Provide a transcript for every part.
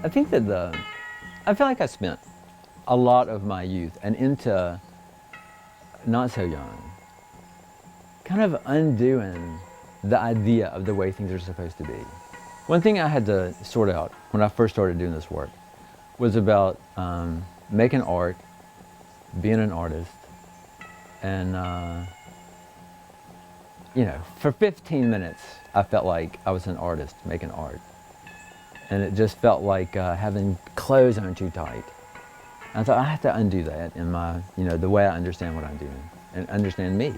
I think that I feel like I spent a lot of my youth and into not so young, kind of undoing the idea of the way things are supposed to be. One thing I had to sort out when I first started doing this work was about making art, being an artist, and you know, for 15 minutes I felt like I was an artist making art. And it just felt like having clothes on too tight. And I thought I have to undo that in my, you know, the way I understand what I'm doing and understand me.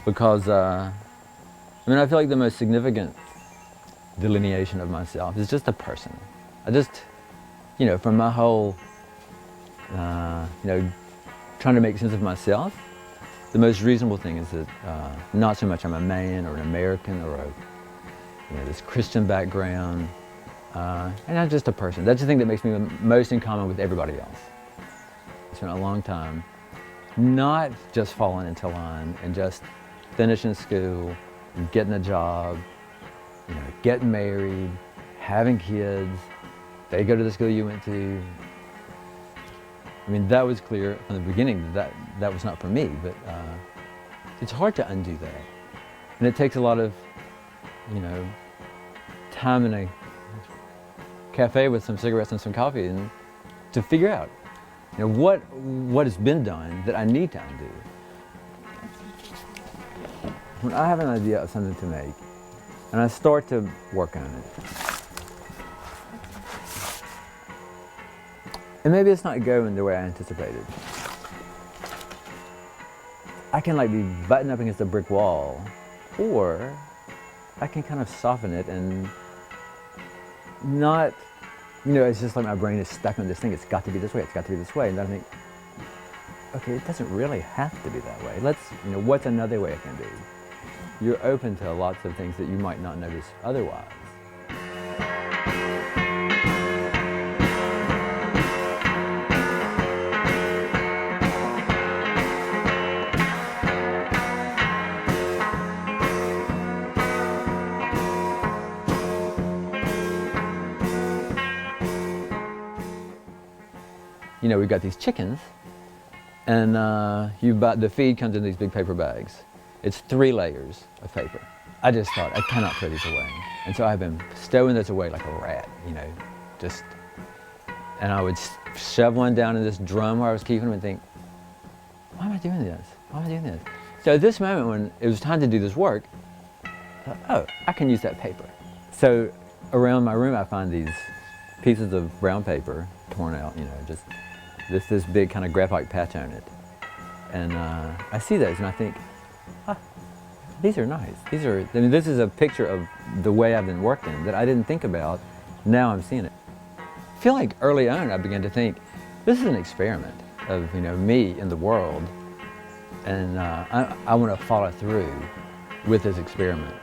Because, I mean, I feel like the most significant delineation of myself is just a person. I just, you know, from my whole, you know, trying to make sense of myself, the most reasonable thing is that not so much I'm a man or an American or a, you know, this Christian background. And I'm just a person. That's the thing that makes me most in common with everybody else. I spent a long time not just falling into line and just finishing school, getting a job, you know, getting married, having kids, they go to the school you went to. I mean, that was clear from the beginning that that was not for me, but it's hard to undo that. And it takes a lot of, you know, time in a cafe with some cigarettes and some coffee and to figure out, you know, what has been done that I need to undo. When I have an idea of something to make and I start to work on it, and maybe it's not going the way I anticipated, I can like be buttoned up against a brick wall, or I can kind of soften it and not, you know, it's just like my brain is stuck on this thing, it's got to be this way, it's got to be this way, and then I think, okay, it doesn't really have to be that way. Let's, you know, what's another way it can be? You're open to lots of things that you might not notice otherwise. You know, we've got these chickens, and the feed comes in these big paper bags. It's 3 layers of paper. I just thought, I cannot throw these away. And so I've been stowing this away like a rat, you know, just, and I would shove one down in this drum where I was keeping them and think, why am I doing this? Why am I doing this? So at this moment when it was time to do this work, I thought, oh, I can use that paper. So around my room I find these pieces of brown paper torn out, you know, just this big kind of graphite patch on it. And I see those and I think, ah, these are nice. These are, I mean, this is a picture of the way I've been working that I didn't think about. Now I'm seeing it. I feel like early on I began to think, this is an experiment of, you know, me in the world, and I want to follow through with this experiment.